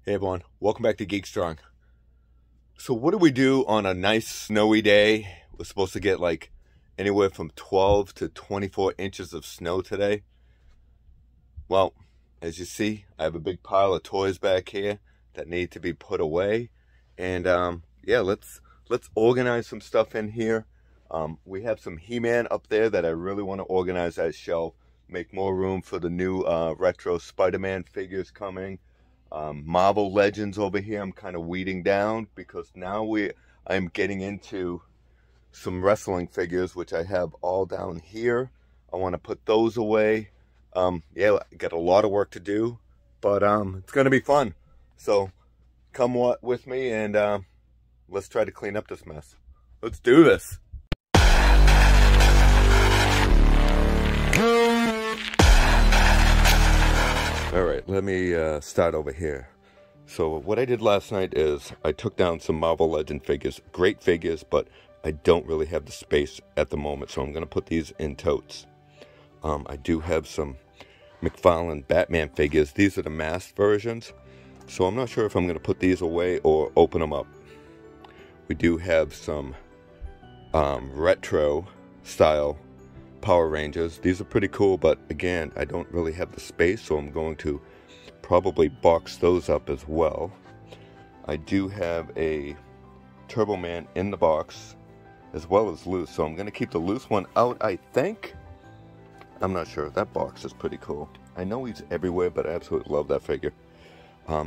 Hey everyone, welcome back to Geek Strong. So what do we do on a nice snowy day? We're supposed to get like anywhere from 12 to 24 inches of snow today. Well, as you see, I have a big pile of toys back here that need to be put away. And yeah, let's organize some stuff in here. We have some He-Man up there that I really want to organize that shelf, make more room for the new retro Spider-Man figures coming. Marvel Legends over here I'm kind of weeding down because now I'm getting into some wrestling figures, which I have all down here. I want to put those away. Yeah, I got a lot of work to do, but it's gonna be fun. So come with me and let's try to clean up this mess. Let's do this. All right, let me start over here. So what I did last night is I took down some Marvel Legend figures, great figures, but I don't really have the space at the moment, so I'm going to put these in totes. I do have some McFarlane Batman figures. These are the masked versions, so I'm not sure if I'm going to put these away or open them up. We do have some retro style Power Rangers. These are pretty cool, but again, I don't really have the space, so I'm going to probably box those up as well. I do have a Turbo Man in the box as well as loose, so I'm going to keep the loose one out, I think. I'm not sure. That box is pretty cool. I know he's everywhere, but I absolutely love that figure.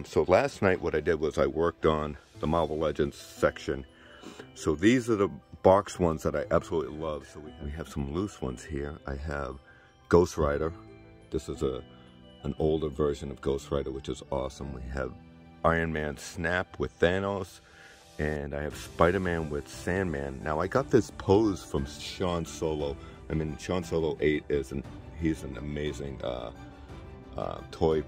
So last night what I did was I worked on the Marvel Legends section. So these are the box ones that I absolutely love. So we have some loose ones here. I have Ghost Rider. This is an older version of Ghost Rider, which is awesome. We have Iron Man Snap with Thanos, and I have Spider-Man with Sandman. Now I got this pose from Sean Solo. I mean, Sean Solo 8 he's an amazing toy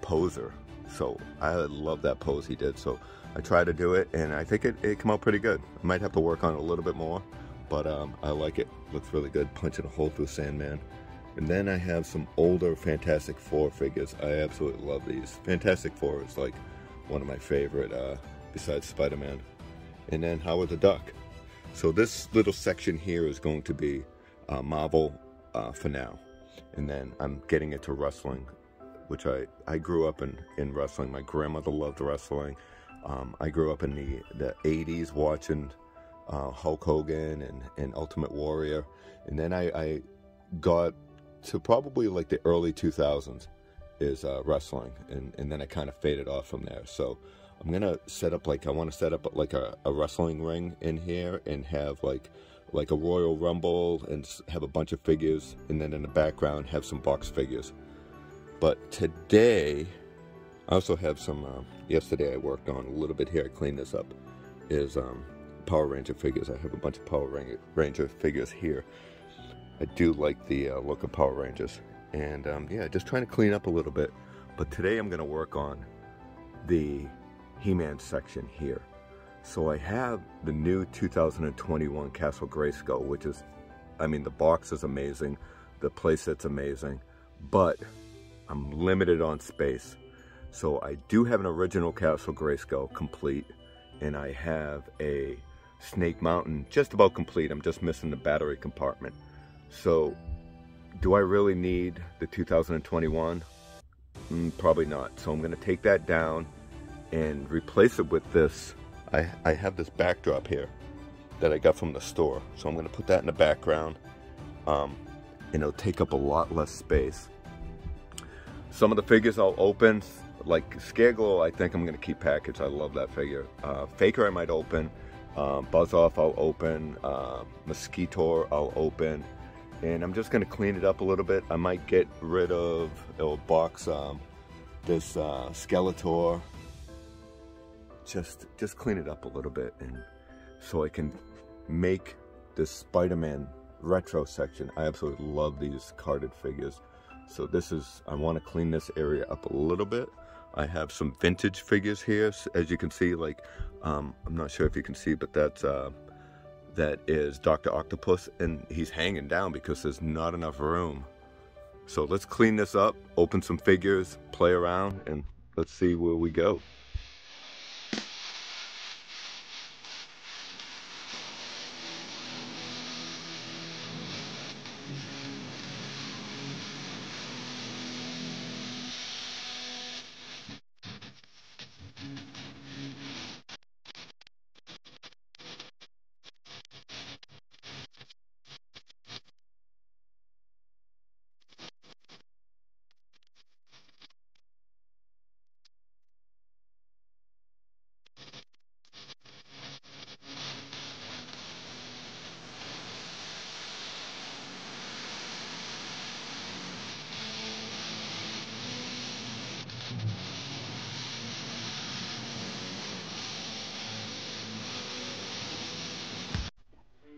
poser. So I love that pose he did. So I tried to do it, and I think it came out pretty good. I might have to work on it a little bit more, but I like it. Looks really good, punching a hole through Sandman. And then I have some older Fantastic Four figures. I absolutely love these. Fantastic Four is like one of my favorite, besides Spider-Man. And then Howard the Duck. So this little section here is going to be Marvel for now. And then I'm getting into wrestling, which I grew up in wrestling. My grandmother loved wrestling. I grew up in the 80s watching Hulk Hogan and Ultimate Warrior. And then I got to probably like the early 2000s is wrestling. And then I kind of faded off from there. So I'm going to set up I want to set up like a wrestling ring in here and have like a Royal Rumble and have a bunch of figures. And then in the background have some box figures. But today, I also have some, yesterday I worked on a little bit here, I cleaned this up, is Power Ranger figures. I have a bunch of Power Ranger figures here. I do like the look of Power Rangers. And yeah, just trying to clean up a little bit. But today I'm going to work on the He-Man section here. So I have the new 2021 Castle Grayskull, which is, I mean, the box is amazing. The playset's amazing. But I'm limited on space. So I do have an original Castle Grayskull complete, and I have a Snake Mountain just about complete. I'm just missing the battery compartment. So do I really need the 2021? Probably not. So I'm going to take that down and replace it with this. I have this backdrop here that I got from the store. So I'm going to put that in the background, and it'll take up a lot less space. Some of the figures I'll open, like Scareglow, I think I'm going to keep packaged. I love that figure. Faker I might open. Buzz Off I'll open. Mosquitor I'll open. And I'm just going to clean it up a little bit. I might get rid of, or box this Skeletor. Just clean it up a little bit, and so I can make this Spider-Man retro section. I absolutely love these carded figures. So this is, I want to clean this area up a little bit. I have some vintage figures here, as you can see, like, I'm not sure if you can see, but that is Dr. Octopus, and he's hanging down because there's not enough room. So let's clean this up, open some figures, play around, and let's see where we go.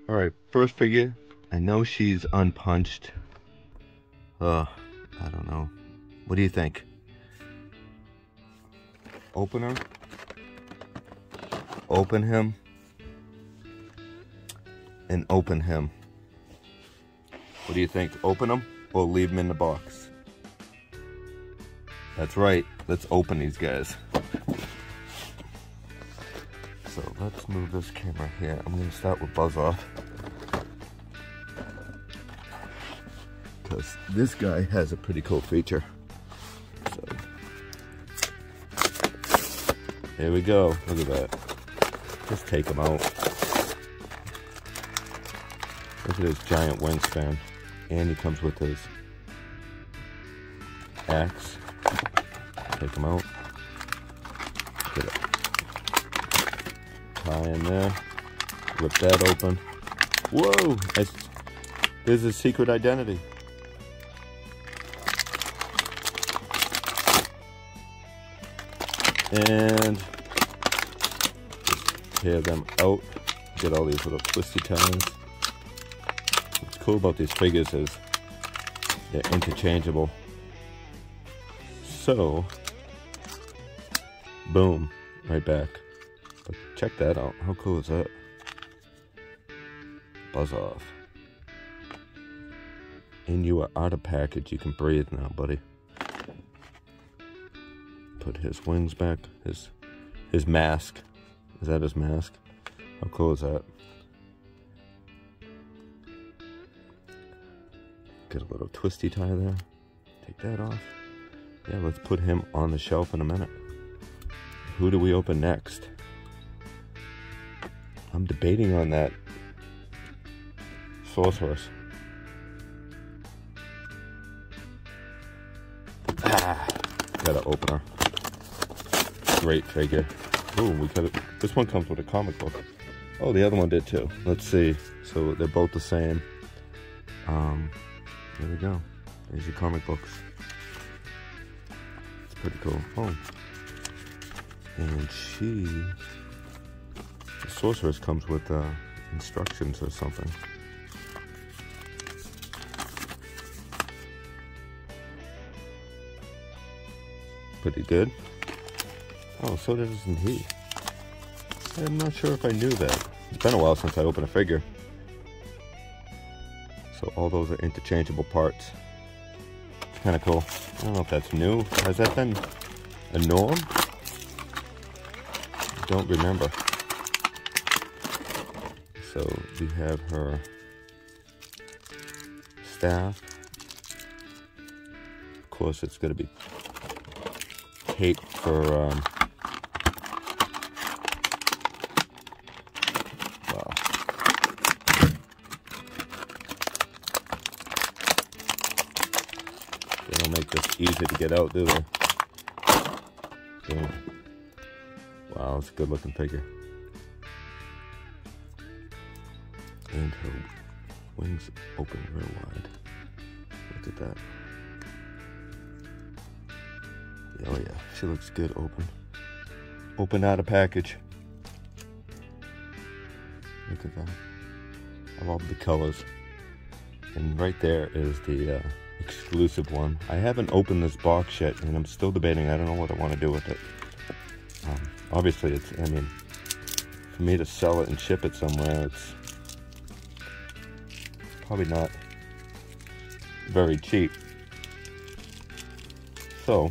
Alright, first figure. I know she's unpunched. I don't know. What do you think? Open her? Open him? And open him. What do you think? Open him or leave him in the box? That's right. Let's open these guys. So let's move this camera here. I'm going to start with Buzz Off. Because this guy has a pretty cool feature. So there we go. Look at that. Just take him out. Look at his giant wingspan. And he comes with his axe. Take him out. Get it. Tie in there. Rip that open. Whoa! There's his secret identity. And tear them out. Get all these little twisty ties. What's cool about these figures is they're interchangeable. So, boom, right back. But check that out. How cool is that? Buzz Off. And you are out of package. You can breathe now, buddy. Put his wings back. His mask. Is that his mask? How cool is that? Get a little twisty tie there. Take that off. Yeah, let's put him on the shelf in a minute. Who do we open next? I'm debating on that Sorceress. Gotta open her. Great figure. Ooh, we got it. This one comes with a comic book. Oh, the other one did too. Let's see. So they're both the same. There we go. There's your comic books. It's pretty cool. Oh. And the Sorceress comes with instructions or something. Pretty good. Oh, so doesn't he. I'm not sure if I knew that. It's been a while since I opened a figure. So all those are interchangeable parts. Kind of cool. I don't know if that's new. Has that been a norm? I don't remember. So we have her staff. Of course, it's going to be taped for wow. They don't make this easy to get out, do they? Boom. Wow, it's a good looking figure. And her wings open real wide. Look at that. Oh yeah, she looks good open. Open out of package. Look at that. I love the colors. And right there is the exclusive one. I haven't opened this box yet, and I'm still debating. I don't know what I want to do with it. Obviously, I mean, for me to sell it and ship it somewhere, it's probably not very cheap. So,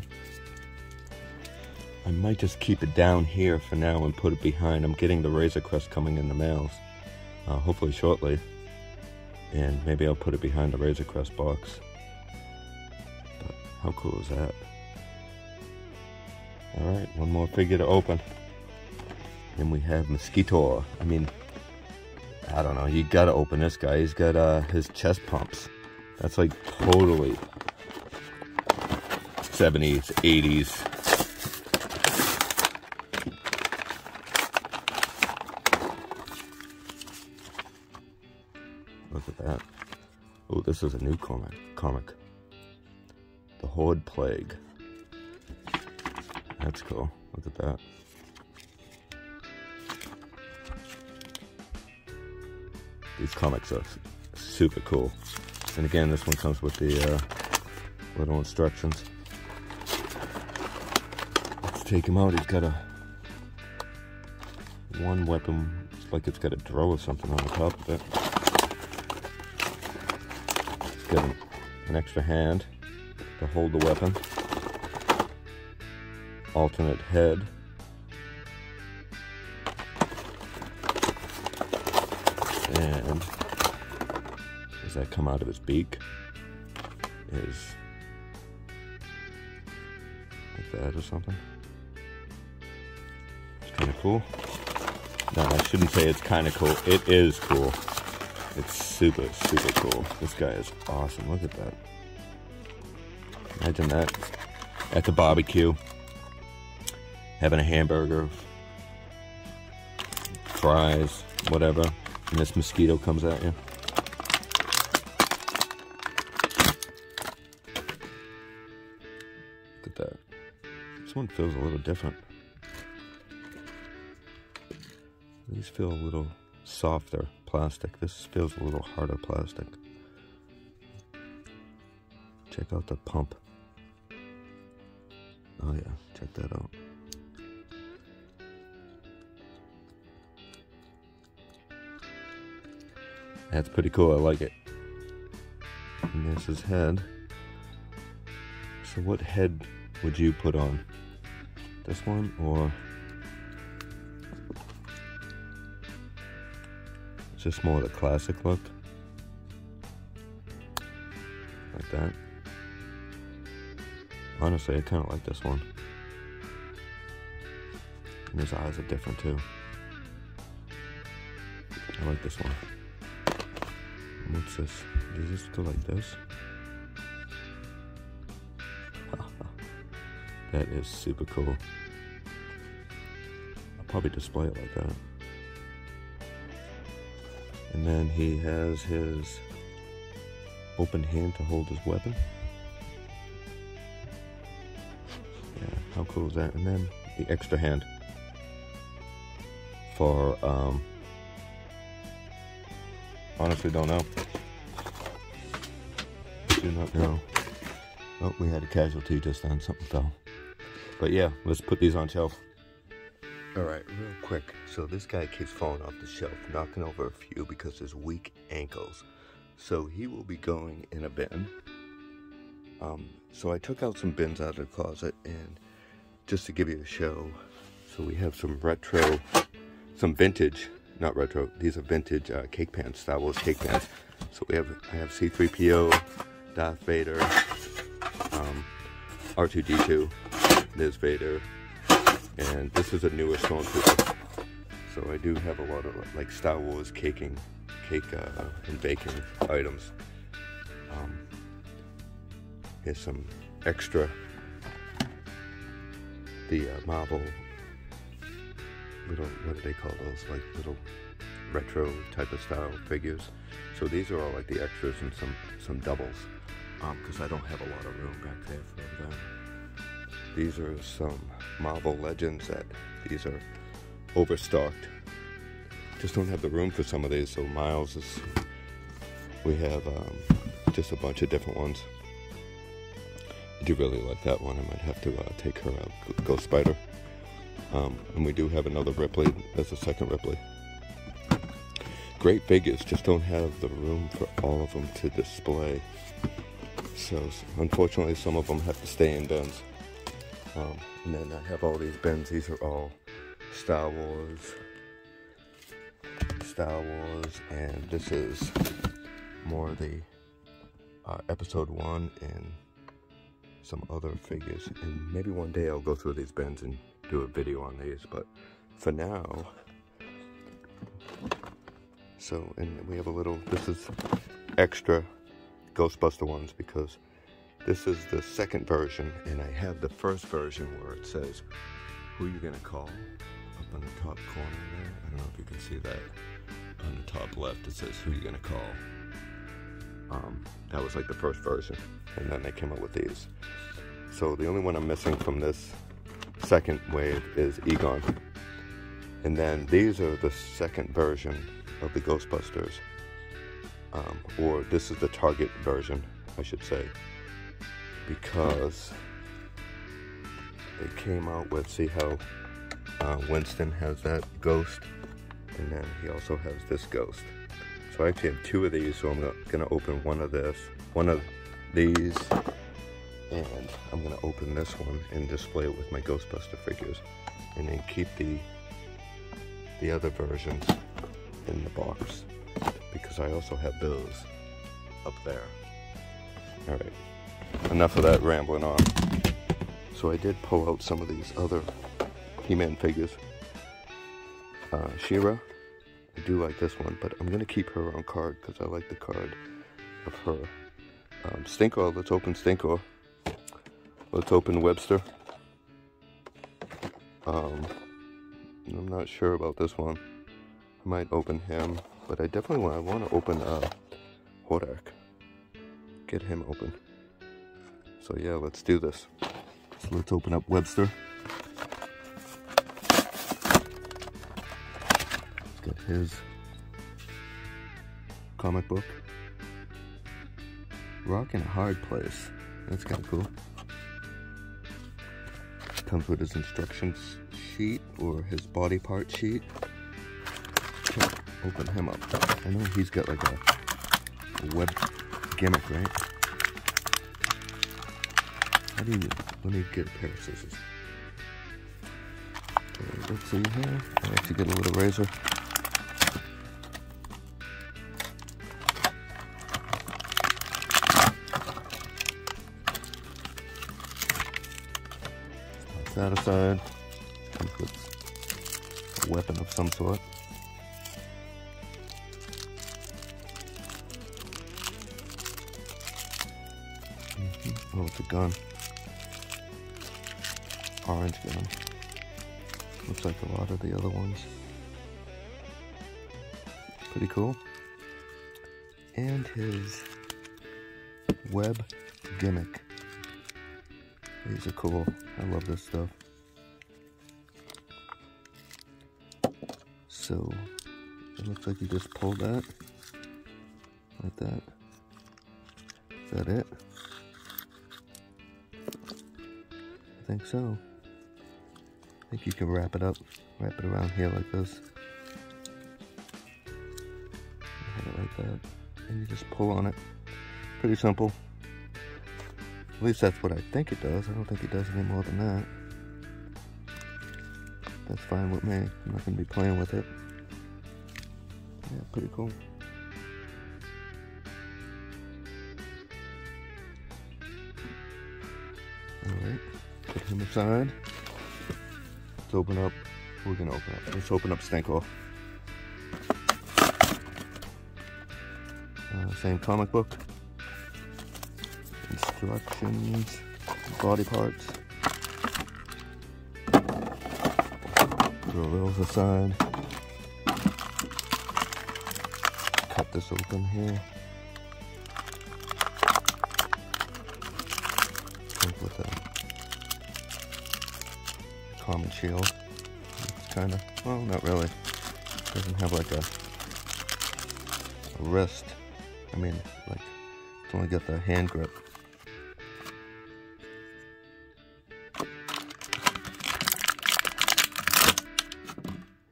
I might just keep it down here for now and put it behind. I'm getting the Razor Crest coming in the mails, hopefully shortly. And maybe I'll put it behind the Razor Crest box. But how cool is that? Alright, one more figure to open. And we have Mosquito. I mean, I don't know, you gotta open this guy. He's got his chest pumps. That's like totally 70s, 80s. Look at that. Oh, this is a new comic. The Horde Plague. That's cool. Look at that. These comics are super cool. And again, this one comes with the little instructions. Let's take him out. He's got one weapon. It's like it's got a drill or something on the top of it. It's got an extra hand to hold the weapon. Alternate head. And does that come out of his beak? Is like that or something? It's kind of cool. No, I shouldn't say it's kind of cool. It is cool. It's super, super cool. This guy is awesome. Look at that. Imagine that at the barbecue. Having a hamburger, fries, whatever, and this mosquito comes at you. Look at that. This one feels a little different. These feel a little softer plastic. This feels a little harder plastic. Check out the pump. Oh yeah, check that out. That's pretty cool, I like it. And there's his head. So what head would you put on? This one or... It's just more the classic look. Like that. Honestly, I kind of like this one. And his eyes are different too. I like this one. What's this? Does this go like this? That is super cool. I'll probably display it like that. And then he has his open hand to hold his weapon. Yeah, how cool is that? And then the extra hand for honestly don't know. Do not know. Oh, we had a casualty just then, something fell. But yeah, let's put these on shelf. Alright, real quick. So this guy keeps falling off the shelf, knocking over a few because of his weak ankles. So he will be going in a bin. So I took out some bins out of the closet, and just to give you a show, so we have some retro, some vintage, not retro, these are vintage cake pans, Star Wars cake pans. So I have C-3PO, Darth Vader, R2-D2, there's Vader, and this is a newer Stormtrooper. So I do have a lot of like Star Wars cake and baking items. Here's some extra, the Marvel little, what do they call those, like little retro type of style figures. So these are all like the extras and some doubles, because I don't have a lot of room back there for them. These are some Marvel Legends that these are overstocked. Just don't have the room for some of these. So Miles is, we have just a bunch of different ones. I do really like that one. I might have to take her out, Ghost Spider. And we do have another Ripley. That's the second Ripley. Great figures, just don't have the room for all of them to display. So unfortunately, some of them have to stay in bins. And then I have all these bins. These are all Star Wars, and this is more the Episode 1 and some other figures. And maybe one day I'll go through these bins and do a video on these, but for now, and we have a little, this is extra Ghostbuster ones because this is the second version, and I have the first version where it says, "Who you gonna call?" up on the top corner there. I don't know if you can see that. On the top left, it says, "Who you gonna call?" That was like the first version, and then they came up with these. So the only one I'm missing from this second wave is Egon. And then these are the second version of the Ghostbusters. Or this is the Target version, I should say. Because they came out with, see how Winston has that ghost? And then he also has this ghost. So I actually have two of these, so I'm gonna open one of these, and I'm gonna open this one and display it with my Ghostbuster figures, and then keep the other versions in the box because I also have those up there. All right, enough of that rambling on. So I did pull out some of these other He-Man figures. She-Ra, I do like this one, but I'm gonna keep her on card because I like the card of her. Stinkor, let's open Stinkor. Let's open Webster. I'm not sure about this one. I might open him, but I definitely want to open Hordak. Get him open. So yeah, let's do this. So let's open up Webster. He's got his comic book. Rock in a hard place. That's kind of cool. Comes with his instructions sheet or his body part sheet. So open him up. I know he's got like a web gimmick, right? How do you, let me get a pair of scissors. Okay, let's see here. I actually get a little razor. That aside, comes with a weapon of some sort. Oh, it's a gun. Orange gun. Looks like a lot of the other ones. Pretty cool. And his web gimmick. These are cool. I love this stuff. So, it looks like you just pulled that. Like that. Is that it? I think so. I think you can wrap it up. Wrap it around here like this. Have it like that. And you just pull on it. Pretty simple. At least that's what I think it does. I don't think it does any more than that. That's fine with me. I'm not going to be playing with it. Yeah, pretty cool. Alright, put him aside. Let's open up. We're going to open up. Let's open up Stinkor. Same comic book. Instructions, body parts. Throw those aside. Cut this open here. Comes with a common shield. It's kind of, well, not really. It doesn't have like a wrist. I mean, like, it's only got the hand grip.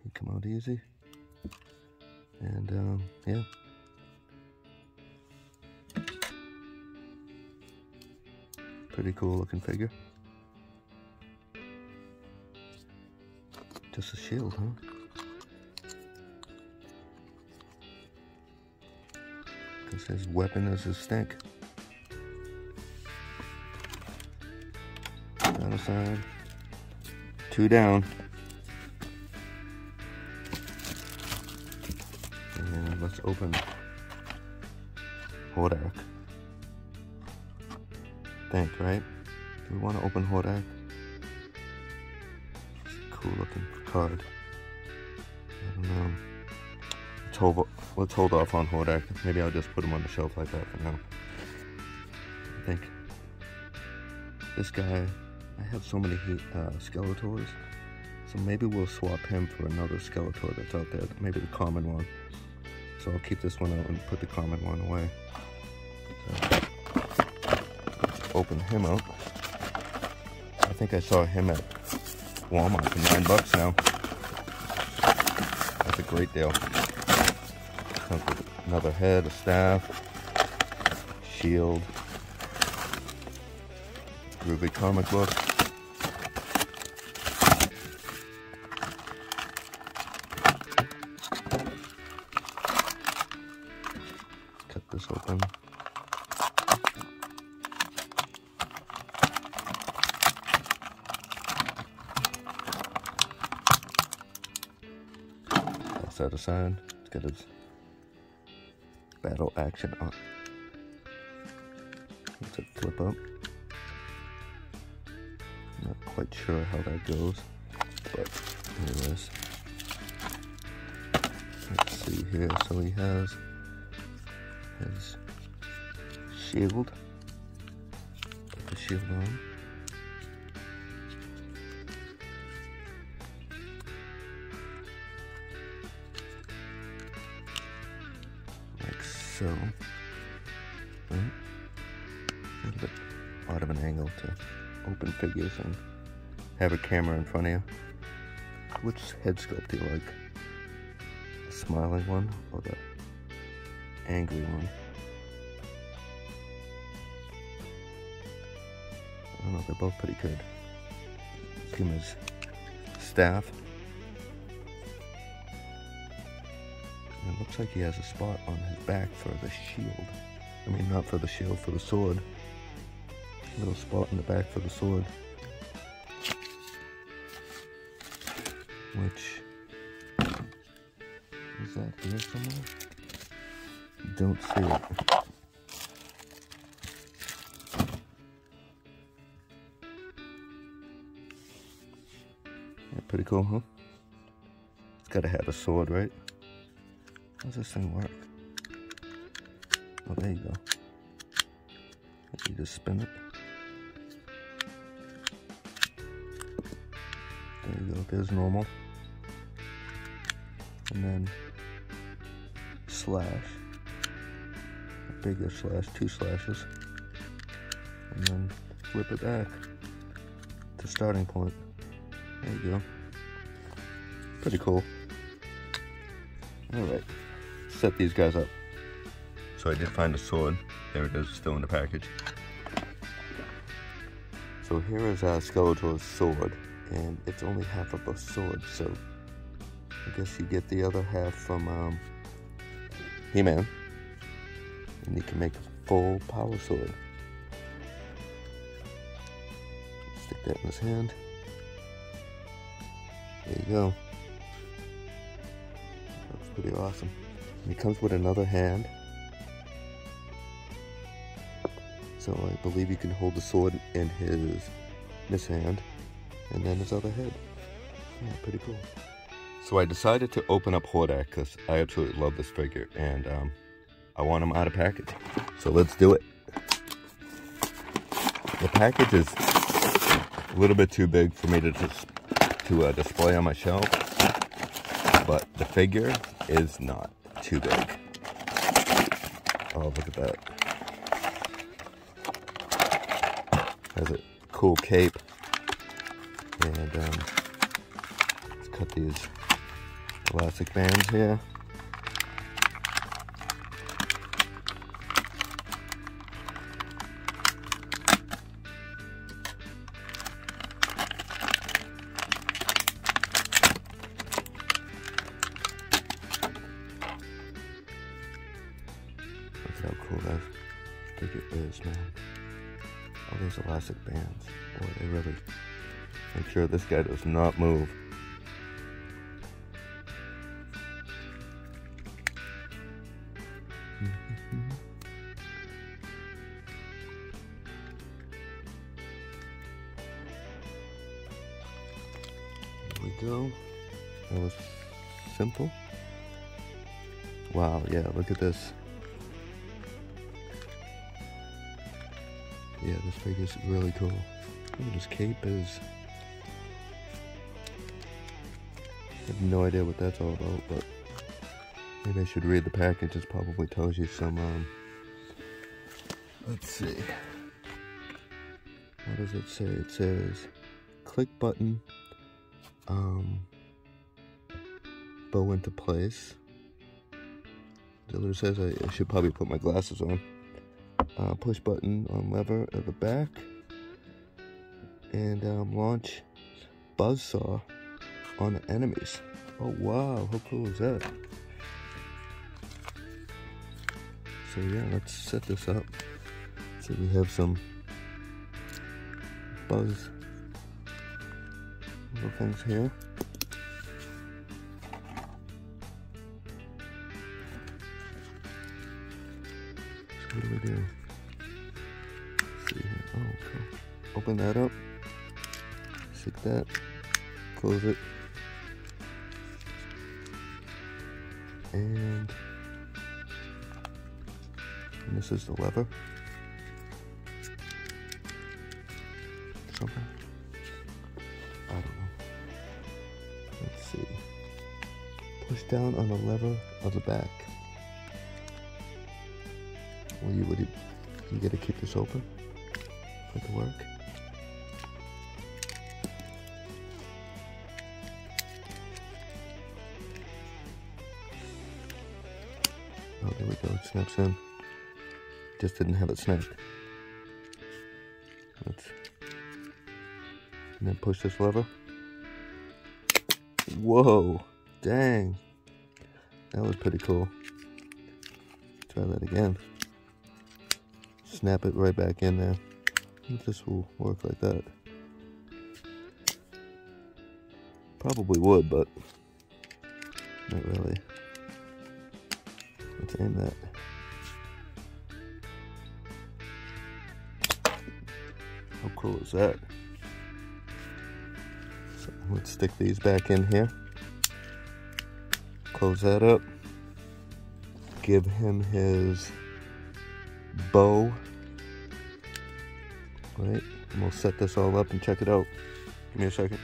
He come out easy. And, yeah. Pretty cool looking figure. Just a shield, huh? Because his weapon is his stink. Other side. 2 down. And let's open Hordak. Think, right? Do we want to open Hordak? It's a cool looking card. I don't know. Let's hold off on Hordak. Maybe I'll just put him on the shelf like that for now. I think this guy, I have so many Skeletors, so maybe we'll swap him for another Skeletor that's out there, maybe the common one. So I'll keep this one out and put the common one away. So, let's open him up. I think I saw him at Walmart for $9 now. That's a great deal. Comes with another head, a staff, shield, Groovy comic book. Cut this open. That's that aside. Let's get his battle action on. Let's flip up. Not quite sure how that goes, but anyways. Let's see here. So he has his shield. Put the shield on. Like so. Right? A little bit out of an angle to open figures and have a camera in front of you. Which head sculpt do you like? The smiling one or the angry one? I don't know, they're both pretty good. Puma's staff. And it looks like he has a spot on his back for the shield. I mean, not for the shield, for the sword. A little spot in the back for the sword. Which, is that here somewhere? Don't see it. Yeah, pretty cool, huh? It's gotta have a sword, right? How does this thing work? Oh, there you go. You just spin it. There you go, there's normal. And then slash. A bigger slash, 2 slashes. And then flip it back to starting point. There you go. Pretty cool. Alright, set these guys up. So I did find a sword. There it is, still in the package. So here is Skeletor's sword, and it's only half of a sword, so I guess you get the other half from He-Man, and you can make a full power sword. Stick that in his hand. There you go. That's pretty awesome. And he comes with another hand. So I believe you can hold the sword in this hand, and then his other head. Yeah, pretty cool. So I decided to open up Hordak because I absolutely love this figure, and I want him out of package. So let's do it. The package is a little bit too big for me to display on my shelf, but the figure is not too big. Oh, look at that. Has a cool cape, and let's cut these elastic bands here. cool that figure is, man. All those elastic bands. Boy, they really make sure this guy does not move. There we go. That was simple. Wow, yeah, look at this. Yeah, this figure's really cool. Look at his cape is. I have no idea what that's all about, but maybe I should read the package. It probably tells you some, let's see. What does it say? It says, click button, bow into place. That's what it says. I should probably put my glasses on. Push button on lever at the back. And launch buzzsaw on the enemies. Oh wow, how cool is that? So yeah, let's set this up. So we have some buzz little things here. So what do we do? Let's see here. Oh, okay. Open that up. Stick that. Close it. And this is the lever. Something. I don't know. Let's see. Push down on the lever of the back. You gotta keep this open for it to work. Oh, there we go. It snaps in. Just didn't have it snapped. And then push this lever. Whoa, dang. That was pretty cool. Try that again. Snap it right back in there. I think this will work like that. Probably would, but not really. Let's aim that. How cool is that? So let's stick these back in here. Close that up. Give him his bow. Right? And we'll set this all up and check it out. Give me a second.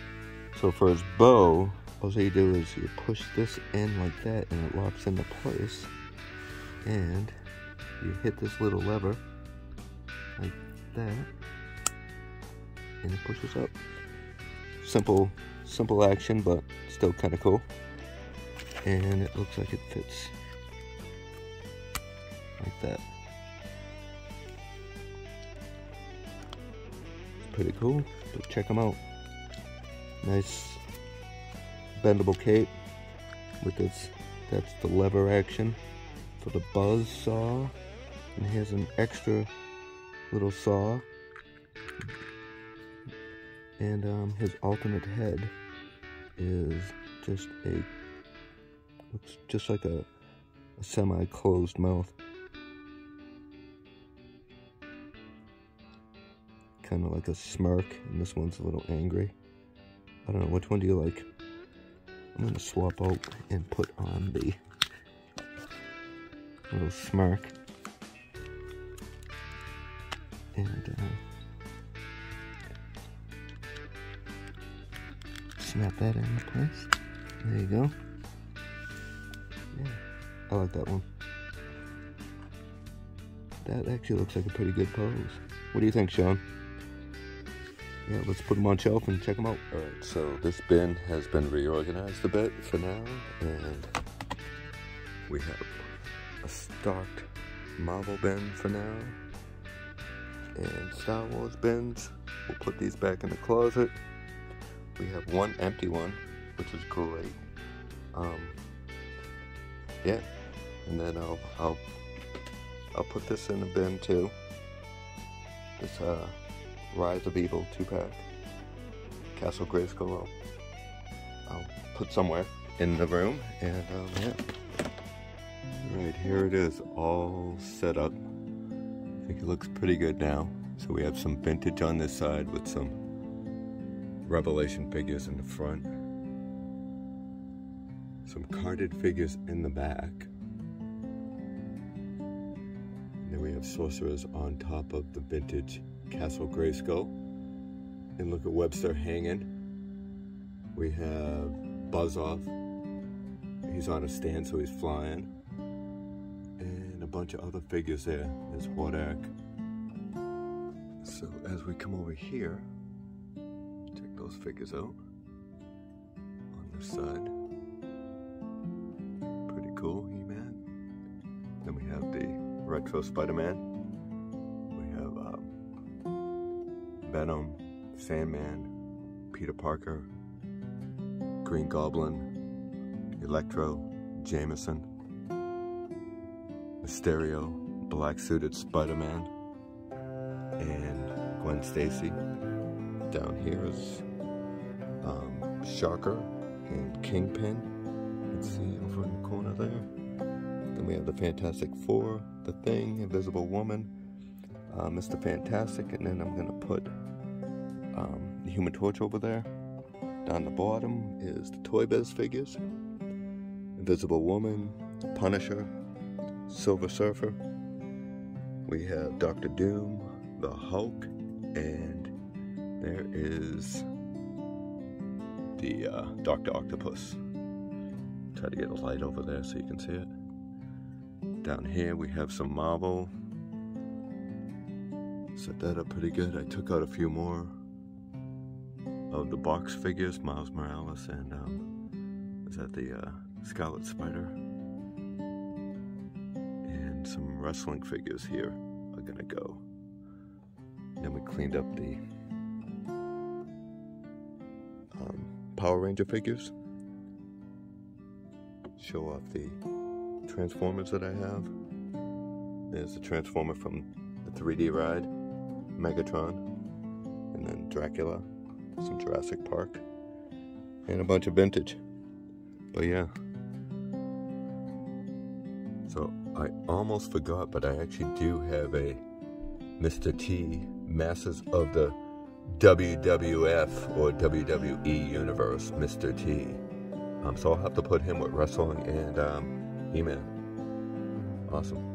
So for his bow, all you do is you push this in like that and it locks into place. And you hit this little lever like that. And it pushes up. Simple action, but still kind of cool. And it looks like it fits like that. It's pretty cool, but check them out. Nice bendable cape with this. That's the lever action for the buzz saw. And here's an extra little saw. And his alternate head is just looks just like a semi-closed mouth. Kind of like a smirk, and this one's a little angry. I don't know, which one do you like? I'm gonna swap out and put on the little smirk. And snap that into place. There you go. Yeah, I like that one. That actually looks like a pretty good pose. What do you think, Sean? Yeah, let's put them on shelf and check them out. Alright, so this bin has been reorganized a bit for now, and we have a stocked Marvel bin for now, and Star Wars bins. We'll put these back in the closet. We have one empty one, which is great. Yeah, and then I'll I'll put this in the bin too. This Rise of Evil 2-pack. Castle Grayskull I'll put somewhere in the room, and yeah. Right, here it is, all set up. I think it looks pretty good now. So we have some vintage on this side with some Revelation figures in the front. Some carded figures in the back. And then we have sorcerers on top of the vintage Castle Grayskull. And look at Webster hanging. We have Buzz-Off. He's on a stand, so he's flying. And a bunch of other figures there. There's Hordak. So as we come over here, check those figures out on this side. Pretty cool, He-Man. Then we have the retro Spider-Man. We have Venom, Sandman, Peter Parker, Green Goblin, Electro, Jameson, Mysterio, black-suited Spider-Man, and Gwen Stacy. Down here is Shocker and Kingpin. Let's see over in the corner there. Then we have the Fantastic Four, The Thing, Invisible Woman, Mr. Fantastic, and then I'm gonna put the Human Torch over there. Down the bottom is the Toy Biz figures, Invisible Woman, Punisher, Silver Surfer. We have Dr. Doom, the Hulk, and there is the Dr. Octopus. Try to get a light over there so you can see it. Down here we have some Marvel. Set that up pretty good. I took out a few more of the box figures, Miles Morales, and is that the Scarlet Spider? And some wrestling figures here are gonna go. Then we cleaned up the Power Ranger figures. Show off the Transformers that I have. There's the Transformer from the 3D ride, Megatron, and then Dracula, some Jurassic Park, and a bunch of vintage. But yeah. So I almost forgot, but I actually do have a Mr. T Masters of the WWF or WWE Universe, Mr. T. So I'll have to put him with wrestling and He-Man. Awesome.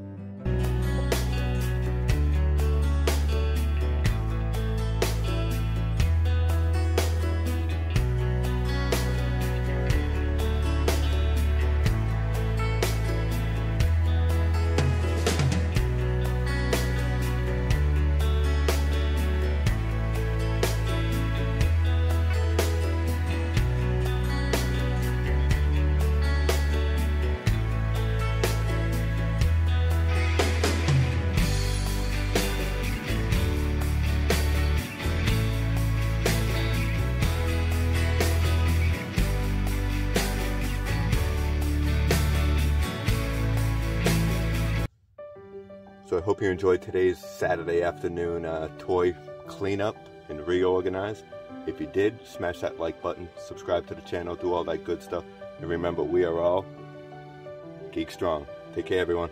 So I hope you enjoyed today's Saturday afternoon toy cleanup and reorganize. If you did, smash that like button, subscribe to the channel, do all that good stuff. And remember, we are all Geek Strong. Take care, everyone.